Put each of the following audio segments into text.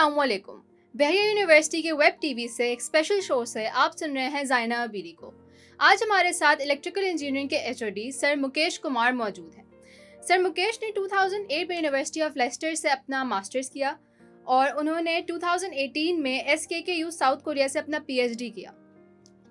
अस्सलामुअलैकुम। बहरिया यूनिवर्सिटी के web TV से एक स्पेशल शो से आप सुन रहे हैं ज़ाइना अबीरी को। आज हमारे साथ इलेक्ट्रिकल इंजीनियरिंग के एचओडी सर मुकेश कुमार मौजूद हैं। सर मुकेश ने 2008 में यूनिवर्सिटी ऑफ लेस्टर से अपना मास्टर्स किया और उन्होंने 2018 में SKKU साउथ कोरिया से अपना PhD किया।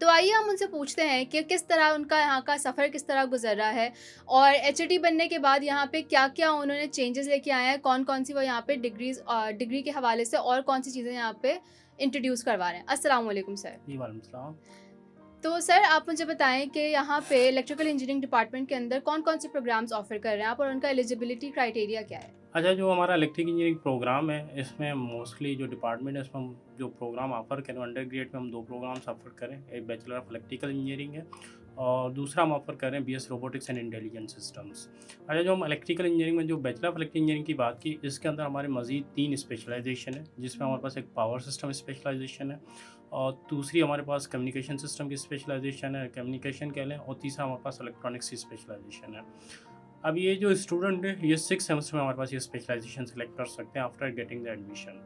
तो आइए हम उनसे पूछते हैं कि किस तरह उनका यहाँ का सफ़र किस तरह गुजर रहा है और एचओडी बनने के बाद यहाँ पे क्या-क्या उन्होंने चेंजेस लेके आए हैं, कौन-कौन सी वो यहाँ पे डिग्री के हवाले से और कौन सी चीज़ें यहाँ पे इंट्रोड्यूस करवा रहे हैं। अस्सलाम वालेकुम सर। जी, वालेकुम सलाम। तो सर आप मुझे बताएं कि यहाँ पे इलेक्ट्रिकल इंजीनियरिंग डिपार्टमेंट के अंदर कौन-कौन से प्रोग्राम्स ऑफर कर रहे हैं आप और उनका एलिजिबिलिटी क्राइटेरिया क्या है? अच्छा, जो हमारा इलेक्ट्रिक इंजीनियरिंग प्रोग्राम है, इसमें मोस्टली जो डिपार्टमेंट है, इसमें हम जो प्रोग्राम ऑफ़र करें, अंडर ग्रेड में हम 2 प्रोग्राम्स ऑफ़र करें। एक बैचलर ऑफ इलेक्ट्रिकल इंजीनियरिंग है और दूसरा हम ऑफ़र करें BS robotics and intelligent systems. अच्छा, जो हम इलेक्ट्रिकल इंजीनियरिंग में जो बैचलर ऑफ इलेक्ट्रिकल इंजीनियरिंग की बात की, इसके अंदर हमारे मज़ीद 3 स्पेशलाइजेशन है, जिसमें हमारे पास एक पावर सिस्टम स्पेशलाइजेशन है और दूसरी हमारे पास कम्युनिकेशन सिस्टम की स्पेशलाइजेशन है, कम्युनिकेशन कह लें, और तीसरा हमारे पास इलेक्ट्रॉनिक्स की स्पेशलाइजेशन है। अब ये जो स्टूडेंट है, ये 6 सेमेस्टर में हमारे पास ये स्पेशलाइजेशन सेलेक्ट कर सकते हैं आफ्टर गेटिंग द एडमिशन।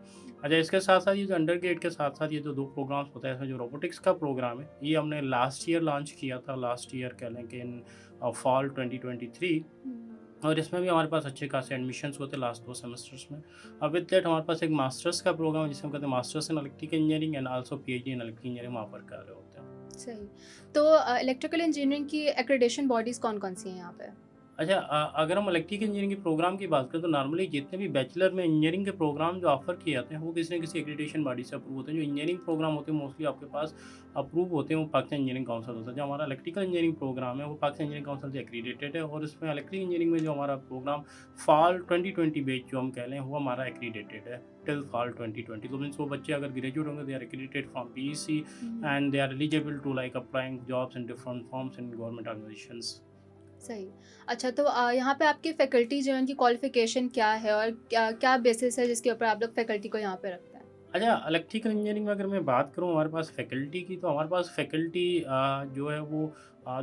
अच्छा, इसके साथ साथ ये जो अंडर ग्रेड के साथ साथ ये जो 2 प्रोग्राम्स होता है, इसमें जो रोबोटिक्स का प्रोग्राम है, ये हमने लास्ट ईयर लॉन्च किया था, लास्ट ईयर कह लें कि इन फॉल 2023, और इसमें भी हमारे पास अच्छे खासे एडमिशन्स होते हैं लास्ट 2 सेमेस्टर्स में। अब विद दैट हमारे पास एक मास्टर्स का प्रोग्राम है, जिसे हम कहते हैं masters in electrical engineering and also PhD in electrical engineering में ऑफर कर रहे होते हैं। सही। तो इलेक्ट्रिकल इंजीनियरिंग की एक्रेडिटेशन बॉडीज़ कौन-कौन सी हैं यहाँ पे? अच्छा, अगर हम इलेक्ट्रिकल इंजीनियरिंग के प्रोग्राम की बात करें, तो नॉर्मली जितने भी बैचलर में इंजीनियरिंग के प्रोग्राम जो ऑफर किए जाते हैं, वो किसी न किसी एक्रेडिटेशन बॉडी से अप्रूव होते हैं। जो इंजीनियरिंग प्रोग्राम होते हैं मोस्टली आपके पास अप्रूव होते हैं, वो पाकिस्तान इंजीनियरिंग काउंसिल होता है। जो हमारा इलेक्ट्रिकल इंजीनियरिंग प्रोग्राम है, वो पाकिस्तान इंजीनियरिंग काउंसिल से एक्रीडेटेड है, और इसमें इलेक्ट्रिकल इंजीनियरिंग में जो हमारा प्रोग्राम फॉल 2020 बैच जो हम कह लें, वो हमारा एक्रीडेटेड है टिल फॉल 2020। तो मीन्स वो बच्चे अगर ग्रेजुएट होंगे, they are accredited from PEC and they are eligible to like applying jobs in different forms in government organisations. सही। अच्छा, तो यहाँ पे आपकी फैकल्टी जो है उनकी क्वालिफ़िकेशन क्या है और क्या क्या बेसिस है जिसके ऊपर आप लोग फैकल्टी को यहाँ पे रखते हैं? अच्छा, इलेक्ट्रिकल इंजीनियरिंग में अगर मैं बात करूँ हमारे पास फैकल्टी की, तो हमारे पास फैकल्टी जो है वो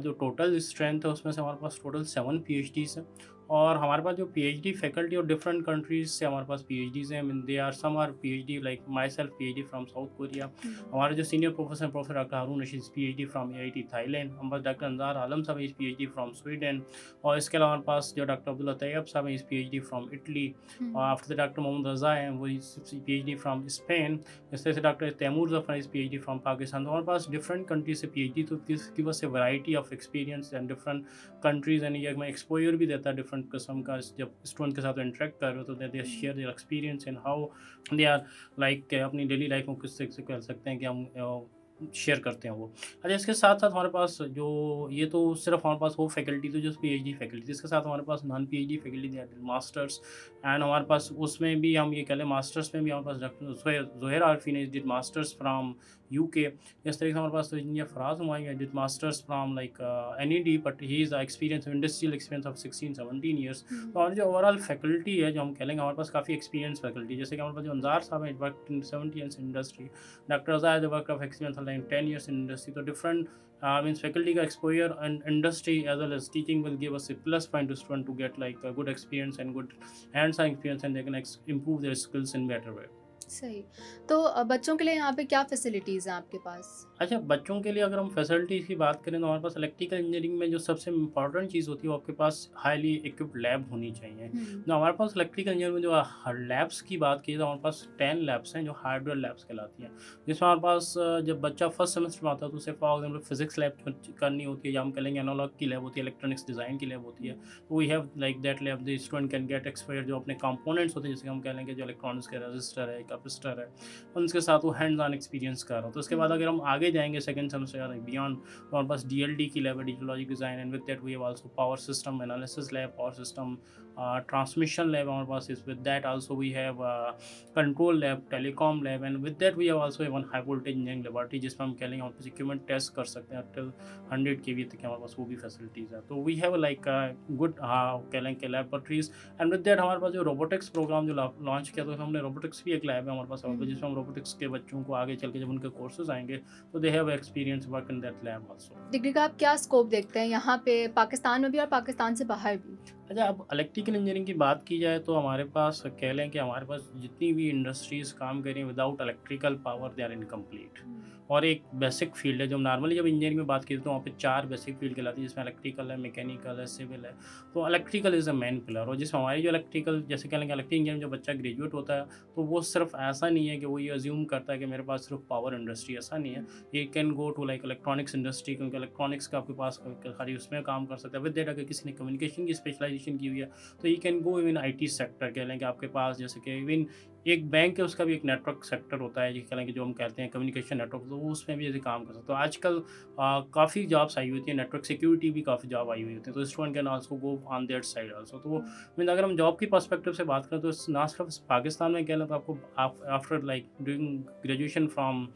जो टोटल स्ट्रेंथ है, उसमें से हमारे पास टोटल 7 PhDs हैं, और हमारे पास जो PhD फैकल्टी और डिफरेंट कंट्रीज से हमारे पास PhDs हैं। Mean they are some are PhD like myself PhD from South Korea. हमारे जो senior professor doctor Haroon Rashid PhD from AIT Thailand. हमारे पास डॉक्टर अंजार आलम साहब इस PhD फ्रॉम स्वीडन, और इसके अलावा हमारे पास जो डॉक्टर अब्दुल्ला तैयब साहब इस PhD फ्रॉम इटली, और आफ्टर द डॉक्टर मोहम्मद रज़ा हैं, वो PhD फ्रॉम स्पेन। इस तरह से डॉक्टर तैमूर जफ़र इस PhD फ्रॉम पाकिस्तान। तो हमारे पास डिफरेंट कंट्रीज से PhD, तो give us A variety of experience and different countries, and ये हमें एक्सपोजर भी देता है डिफरेंट किस्म का। जब स्टूडेंट के साथ इंटरेक्ट कर रहे हो, तो they share their experience and how they are like अपनी डेली लाइफ में किस तरीके से कह सकते हैं कि हम शेयर करते हैं वो। अच्छा, इसके साथ साथ हमारे पास जो ये तो सिर्फ हमारे पास वो फैकल्टी तो जो PhD फैकल्टी, इसके साथ हमारे पास non PhD faculty masters, and हमारे पास उसमें भी हम ये कह लें मास्टर्स में भी हमारे पास डॉक्टर ज़ोहैर आरफी ने डिड मास्टर्स फ्राम UK। इस तरीके से हमारे पास तो engineer Faraz Humayun did masters from like NED, but he is experience industrial experience of 16-17 years. तो और जो ओवरऑल फैकल्टी है, जो हम कह लेंगे हमारे पास काफ़ी एक्सपीरियंस फैकल्टी, जैसे कि हमारे पास जो अंजार साहब हैं, work in 70 years industry. Doctor Raza है, work of experience like 10 years in industry। तो different means faculty का exposure and industry as well as teaching will give us a plus point to student to get like a good experience and good hands-on experience, and they can improve their skills in better way। सही। तो बच्चों के लिए यहाँ पे क्या facilities हैं आपके पास? अच्छा, बच्चों के लिए अगर हम फैसिलिटीज़ की बात करें, तो हमारे पास इलेक्ट्रिकल इंजीनियरिंग में जो सबसे इम्पॉर्टेंट चीज़ होती है, वो आपके पास हाईली इक्विप्ड लैब होनी चाहिए। जो हमारे पास इलेक्ट्रिकल इंजीनियरिंग में जो लैब्स की बात की, तो हमारे पास 10 लैब्स हैं जो हार्डवेयर लैब्स कहलाती हैं, जिसमें हमारे पास जब बच्चा फर्स्ट सेमेस्टर में आता है, तो उसे फॉर एग्जाम्पल फिजिक्स लैब करनी होती है, या हम कह लेंगे एनालॉग की लैब होती है, इलेक्ट्रॉनिक्स डिज़ाइन की लैब होती है। We have like that lab the student can get exposure जो अपने कंपोनेंट्स होते हैं, जैसे हम कह लेंगे जो इलेक्ट्रॉनिक्स के रजिस्टर है, कैपेसिटर है, उनके साथ वो हैंड्स ऑन एक्सपीरियंस कर रहा हूँ। तो उसके बाद अगर हम आगे जाएंगे सेकंड सेमेस्टर या बियॉन्ड, तो हमारे पास DLD की लैब है, digital logic design, and with that we have also power system analysis lab, power system transmission lab हमारे पास is. With that also we have control lab, telecom lab, and with that we have also one high voltage engineering laboratory, जिसमें हम कह लेंगे हमारे पास equipment test कर सकते हैं टिल 100 kV तक हमारे पास वो भी फैसिलिटीज़ है। तो वी हैव लाइक गुड कह लेंगे लेबोरेटरीज, एंड विद दैट हमारे पास जो रोबोटिक्स प्रोग्राम जो लॉन्च किया, तो हमने रोबोटिक्स भी एक लैब है हमारे पास, जिसमें हम रोबोटिक्स के बच्चों को आगे चल के जब उनके कोर्सेज आएंगे, तो they have experience work in that lab also. Degree का आप क्या स्कोप देखते हैं यहाँ पे पाकिस्तान में भी और पाकिस्तान से बाहर भी? अच्छा, अब इलेक्ट्रिकल इंजीनियरिंग की बात की जाए तो हमारे पास कह लें कि हमारे पास जितनी भी इंडस्ट्रीज़ काम कर रही हैं without electrical power they are incomplete. हुँ। और एक बेसिक फील्ड है जो नॉर्मली जब इंजीनियरिंग में बात की तो वहाँ पे 4 बेसिक फील्ड कहलाती है जिसमें इलेक्ट्रिकल है, मैकेनिकल है, सिविल है। तो electrical is the main pillar और जिसमें हमारी जो इलेक्ट्रिकल जैसे कह लेंगे इलेक्ट्रिकल इंजीनियरिंग जो बच्चा ग्रेजुएट होता है तो वो सिर्फ ऐसा नहीं है कि वो ये अज़्यूम करता है कि मेरे पास सिर्फ पावर इंडस्ट्री, ऐसा नहीं है। हुँ। He can go to like electronics industry क्योंकि इलेक्ट्रॉनिक्स का आपके पास खाली उसमें काम कर सकता है। विद दैट अगर किसी ने कम्युनिकेशन की स्पेशलाइजेशन की हुई है तो you can go even IT sector कह लें कि आपके पास जैसे कि इवन एक बैंक है उसका भी एक नेटवर्क सेक्टर होता है, ये कह लें कि जो हम कहते हैं कम्युनिकेशन नेटवर्क, तो वो उसमें भी जैसे काम कर सकते हो। तो आजकल काफ़ी जॉब्स आई हुई होती है, नेटवर्क सिक्योरिटी भी काफ़ी जॉब आई हुई होती है, तो student can also go on that side also. तो हुँ। मीन अगर हम जॉब की पर्सपेक्टिव से बात करें तो ना सिर्फ पाकिस्तान में कह लें तो आपको after like doing graduation from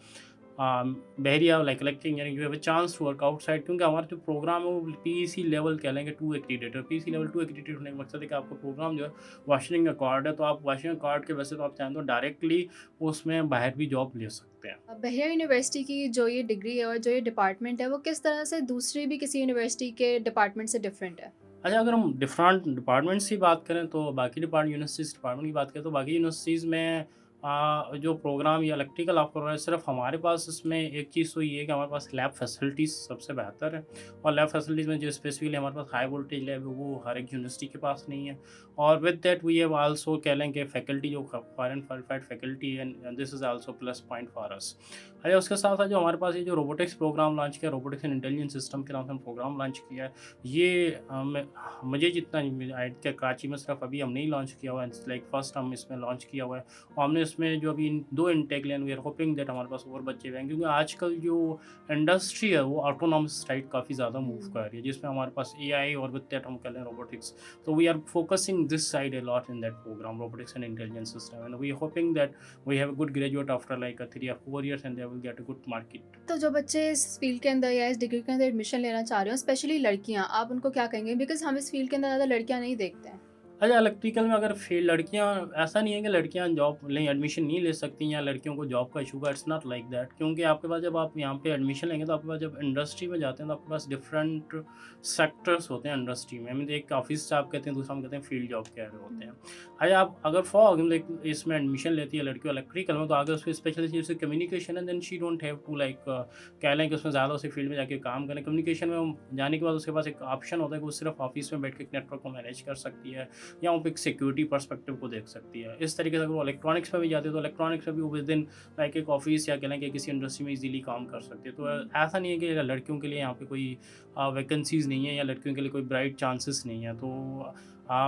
Bahria like electric engineering you have a chance to work outside क्योंकि हमारा जो प्रोग्राम है वो पीईसी लेवल कह लेंगे 2 एक्रीडेटेड। पीईसी लेवल हुँ। 2 एक्रीडेटेड होने का मकसद है कि आपका प्रोग्राम जो है वाशनिंग अकॉर्ड है, तो आप वाशनिंग अकॉर्ड के वैसे तो आप चाहें तो डायरेक्टली उसमें बाहर भी जॉब ले सकते हैं। बहरिया यूनिवर्सिटी की जो ये डिग्री है और जो ये डिपार्टमेंट है, वो किस तरह से दूसरी भी किसी यूनिवर्सिटी के डिपार्टमेंट से डिफरेंट है? अच्छा, अगर हम डिफरेंट डिपार्टमेंट्स की बात करें तो बाकी यूनिवर्सिटीज़ डिपार्टमेंट की बात करें तो बाकी यूनिवर्सिटीज़ में जो प्रोग्राम या इलेक्ट्रिकल ऑफर हो रहा है सिर्फ हमारे पास इसमें एक चीज़ तो ये है कि हमारे पास लैब फैसिलिटीज़ सबसे बेहतर है। और लैब फैसिलिटीज़ में जो स्पेसिफिकली हमारे पास हाई वोल्टेज लैब है वो हर एक यूनिवर्सिटी के पास नहीं है। और with that we have also कह लें कि फैकल्टी जो foreign qualified faculty and this is also plus point for us. अच्छा, उसके साथ-साथ जो हमारे पास ये जो रोबोटिक्स प्रोग्राम लॉन्च किया, रोबोटिक्स एंड इंटेलिजेंस सिस्टम के नाम से हम प्रोग्राम लॉन्च किया है। ये मुझे जितना आइड क्या कराची में सिर्फ अभी हमने ही लॉन्च किया हुआ है, इट्स लाइक फर्स्ट हम इसमें लॉन्च किया हुआ है। और हमने इसमें जो अभी 2 इनटेक लिए, वी आर होपिंग दैट हमारे पास और बच्चे भी आएँगे क्योंकि आजकल जो इंडस्ट्री है वो ऑटोनॉमस साइड काफ़ी ज़्यादा मूव हुँ। कर रही है, जिसमें हमारे पास एआई और विद दैट हम कह लें रोबोटिक्स। तो we are focusing this side a lot in that programme robotics and intelligence system and we are hoping that we have a good graduate after like 3 or 4 years and they will get a good market. तो जो बच्चे इस field के अंदर या इस degree के अंदर एडमिशन लेना चाह रहे हो, स्पेशली लड़कियाँ, आप उनको क्या कहेंगे? बिकॉज़ हम इस फ़ील्ड के अंदर ज़्यादा लड़कियाँ नहीं देखते हैं। अच्छा, इलेक्ट्रिकल में अगर लड़कियाँ ऐसा नहीं है कि लड़कियाँ जॉब नहीं एडमिशन नहीं ले सकती या लड़कियों को जॉब का इशू का, इट्स नॉट लाइक दैट। क्योंकि आपके पास जब आप यहाँ पे एडमिशन लेंगे तो आपके पास जब इंडस्ट्री में जाते हैं तो आपके पास डिफरेंट सेक्टर्स होते हैं इंडस्ट्री में। मीन एक ऑफिस स्टाफ कहते हैं, दूसरा हम कहते हैं फील्ड जॉब कह रहे होते हैं। हुँ। अच्छा, आप अगर फॉर लाइक इसमें एडमिशन लेती है लड़की इलेक्ट्रिकल में तो आगे उसकी स्पेशली जैसे कम्युनिकेशन है, then she don't have to like कह लें कि उसमें ज़्यादा उसी फील्ड में जाके काम करें। कम्युनिकेशन में जाने के बाद उसके पास एक ऑप्शन होता है कि वो सिर्फ ऑफिस में बैठ के एक नेटवर्क को मैनेज कर सकती है या वो एक सिक्योरिटी पर्सपेक्टिव को देख सकती है। इस तरीके से अगर वो इलेक्ट्रॉनिक्स में भी जाती है तो इलेक्ट्रॉनिक्स में भी वो विद इन लाइक एक ऑफिस या कह लें कि किसी इंडस्ट्री में इजीली काम कर सकती है। तो हुँ। ऐसा नहीं है कि लड़कियों के लिए यहाँ पे कोई वैकेंसीज़ नहीं है या लड़कियों के लिए कोई ब्राइट चांसेस नहीं है। तो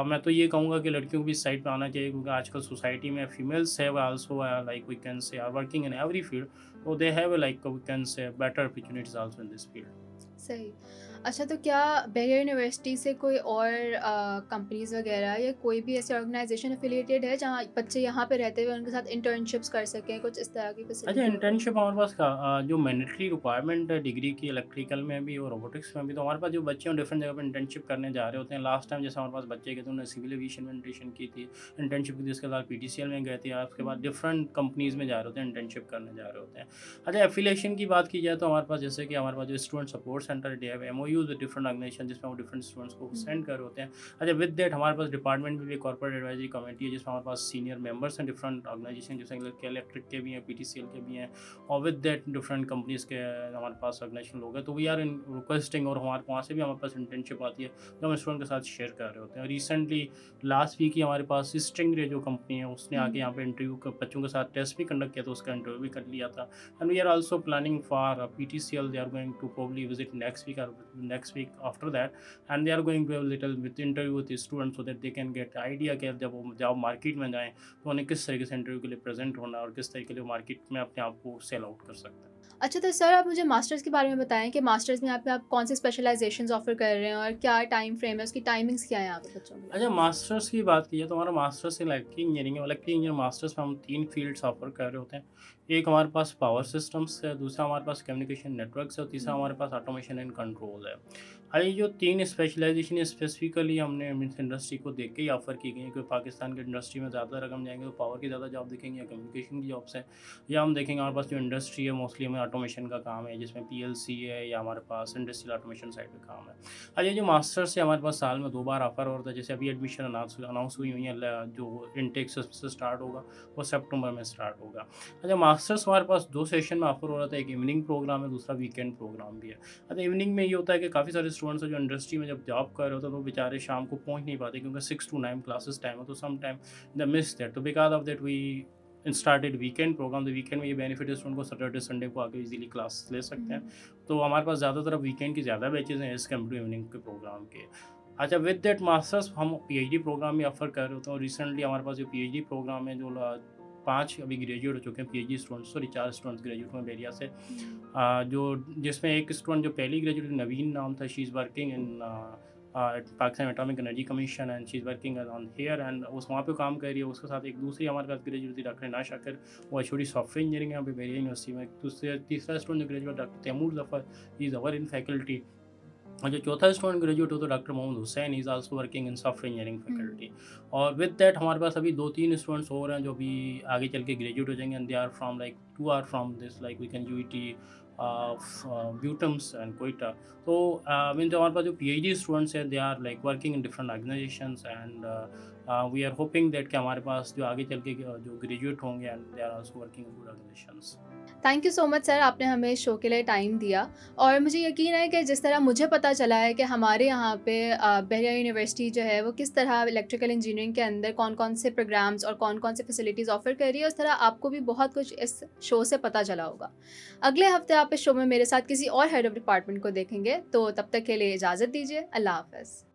मैं तो ये कहूँगा कि लड़कियों को भी इस साइड पे आना चाहिए क्योंकि आजकल सोसाइटी में females have also like we can say are working in every field, तो they have like we can say better opportunities also in this field. सही। अच्छा, तो क्या बहरिया यूनिवर्सिटी से कोई और कंपनीज़ वग़ैरह या कोई भी ऐसी ऑर्गनाइज़ेशन एफ़िलिएटेड है जहाँ बच्चे यहाँ पे रहते हुए उनके साथ इंटर्नशिप्स कर सकें, कुछ इस तरह की अच्छा, फैसिलिटी हो तो? इंटर्नशिप हमारे पास जो मैंडेटरी रिक्वायरमेंट है डिग्री की इलेक्ट्रिकल में भी और रोबोटिक्स में भी, तो हमारे पास जो बच्चे हैं डिफरेंट जगह पे इंटर्नशिप करने जा रहे होते हैं। लास्ट टाइम जैसे हमारे पास बच्चे गए थे उन्होंने सिविल एविएशन में इंटर्नशिप की थी, उसके बाद पीटीसीएल में गए थे, और उसके बाद हुँ। डिफरेंट कंपनीज़ में जा रहे होते हैं, इंटर्नशिप करने जा रहे होते हैं। अच्छा, एफिलिएशन की बात की जाए तो हमारे पास जैसे कि हमारे पास जो स्टूडेंट सपोर्ट सेंटर डे है एमओयूज विद डिफरेंट ऑर्गेनाइजेशन जिसमें वो डिफरेंट स्टूडेंट्स को हुँ। सेंड कर रहे होते हैं। अच्छा, विद दैट हमारे पास डिपार्टमेंट में भी कॉर्पोरेट एडवाइजरी कमेटी है जिसमें हमारे पास सीनियर मेंबर्स हैं डिफरेंट ऑर्गेनाइजेशन जैसे इलेक्ट्रिक के भी हैं, पीटीसीएल के भी हैं, और विद दैट डिफरेंट कंपनीज़ के हमारे पास ऑर्गेनाइजेशन लोग हैं। तो वी आर इन रिक्वेस्टिंग और हमारे वहाँ से भी हमारे पास इंटर्नशिप आती है जो हम स्टूडेंट के साथ शेयर कर रहे होते हैं। रिसेंटली लास्ट वीक ही हमारे पास स्टिंग रे जो कंपनी है उसने आके हुँ। यहाँ पे इंटरव्यू बच्चों के साथ टेस्ट भी कंडक्ट किया, तो उसका इंटरव्यू भी कर लिया था। And we are also planning for PTCL, they are going to probably visit next week after that, and they are going to little with interview with students so that they can get idea कि जब वो job market में जाएँ तो उन्हें किस तरीके से इंटरव्यू के लिए प्रेजेंट होना है और किस तरीके से मार्केट में अपने आप को सेल आउट कर सकते हैं। अच्छा, तो सर आप मुझे मास्टर्स के बारे में बताएँ कि मास्टर्स में यहाँ पे आप कौन से स्पेशलाइज़ेशंस ऑफ़र कर रहे हैं और क्या टाइम फ्रेम है, उसकी टाइमिंग्स क्या है यहाँ पे बच्चों के लिए? अच्छा, मास्टर्स की बात की जाए तो हमारा मास्टर्स इलेक्ट्रिकल इंजीनियरिंग है। इलेक्ट्रिकल इंजीनियरिंग मास्टर्स में हम 3 फ़ील्ड्स ऑफ़र कर रहे होते हैं। एक हमारे पास पावर सिस्टम्स है, दूसरा हमारे पास कम्युनिकेशन नेटवर्क्स है और तीसरा हुँ। हमारे पास ऑटोमेशन एंड कंट्रोल है। ये जो 3 स्पेशलाइज़ेशन स्पेसिफ़िकली हमने इस इंडस्ट्री को देख के ही ऑफ़र की गई हैं, क्योंकि पाकिस्तान की इंडस्ट्री में ज़्यादातर हम जाएँगे तो पावर की ज़्यादा जॉब दिखेंगी या कम्युनिकेशन की जॉब्स हैं, या हम देखेंगे हमारे पास जो इंडस्ट्री है मोस्टली हमें ऑटोमेशन का काम है, जिसमें पीएलसी है या हमारे पास इंडस्ट्रियल ऑटोमेशन साइड पे काम है। ये जो मास्टर्स है हमारे पास साल में 2 बार ऑफ़र होता है, जैसे अभी एडमिशन अनाउंस हुई हुई है, जो इनटेक से स्टार्ट होगा वो सितंबर में स्टार्ट होगा। मास्टर्स हमारे पास 2 सेशन में ऑफ़र हो रहा था, एक इवनिंग प्रोग्राम है, दूसरा वीकेंड प्रोग्राम भी है। इवनिंग में ये होता है कि काफ़ी सारे स्टूडेंट्स हैं जो इंडस्ट्री में जब जॉब कर रहे होते हैं तो वो बेचारे शाम को पहुंच नहीं पाते, क्योंकि 6 टू 9 क्लासेस टाइम है, तो some time they miss that, तो because of that we started weekend programme. तो वीकेंड में ये बेनिफिट है स्टूडेंट को सैटरडे संडे को आके इजीली क्लास ले सकते हैं। तो हमारे पास ज़्यादातर वीकेंड की ज़्यादा बैचेज हैं एज़ कम्पेयर टू इवनिंग के प्रोग्राम के। विद दैट मास्टर्स हम पीएचडी प्रोग्राम भी ऑफर कर रहे होते हैं, और रिसेंटली हमारे पास जो पीएचडी प्रोग्राम है, जो 5 अभी ग्रेजुएट हो चुके हैं PhD students, sorry 4 students graduate हुए बेरिया से। जो जिसमें एक स्टूडेंट जो पहली ग्रेजुएट नवीन नाम था, she is working in Pakistan atomic energy commission and she is working on here, and उस वहाँ पे काम कर रही है। उसके साथ एक दूसरी हमारे पास ग्रेजुएट थी डॉक्टर इनाश शाकिर, वो एचओडी सॉफ्टवेयर इंजीनियरिंग यहाँ पे बेरिया यूनिवर्सिटी में। दूसरे तीसरा स्टूडेंट जो graduate doctor Taimur Zafar, he is our in faculty. और जो चौथा स्टूडेंट ग्रेजुएट हो तो doctor Mohammad Hussain, is also working in software engineering faculty. और विद दैट हमारे पास अभी 2-3 स्टूडेंट्स और हैं जो भी आगे चल के ग्रेजुएट हो जाएंगे, and they are from like 2 are from this like we can UET, BUITEMS and Quetta. तो मीन जो हमारे पास जो पीएचडी स्टूडेंट्स हैं, they are like working in different organisations, and we are hoping that कि हमारे पास जो आगे चल के जो ग्रेजुएट होंगे, and they are also working in good organisations. Thank you so much sir, आपने हमें इस शो के लिए टाइम दिया। और मुझे यकीन है कि जिस तरह मुझे पता चला है कि हमारे यहाँ पे बहरिया यूनिवर्सिटी जो है वो किस तरह इलेक्ट्रिकल इंजीनियरिंग के अंदर कौन कौन से प्रोग्राम्स और कौन कौन से फैसिलिटीज़ ऑफ़र कर रही है, उस तरह आपको भी बहुत कुछ इस शो से पता चला होगा। अगले हफ्ते आप इस शो में मेरे साथ किसी और हेड ऑफ़ डिपार्टमेंट को देखेंगे, तो तब तक के लिए इजाज़त दीजिए। अल्लाह हाफ़िज़।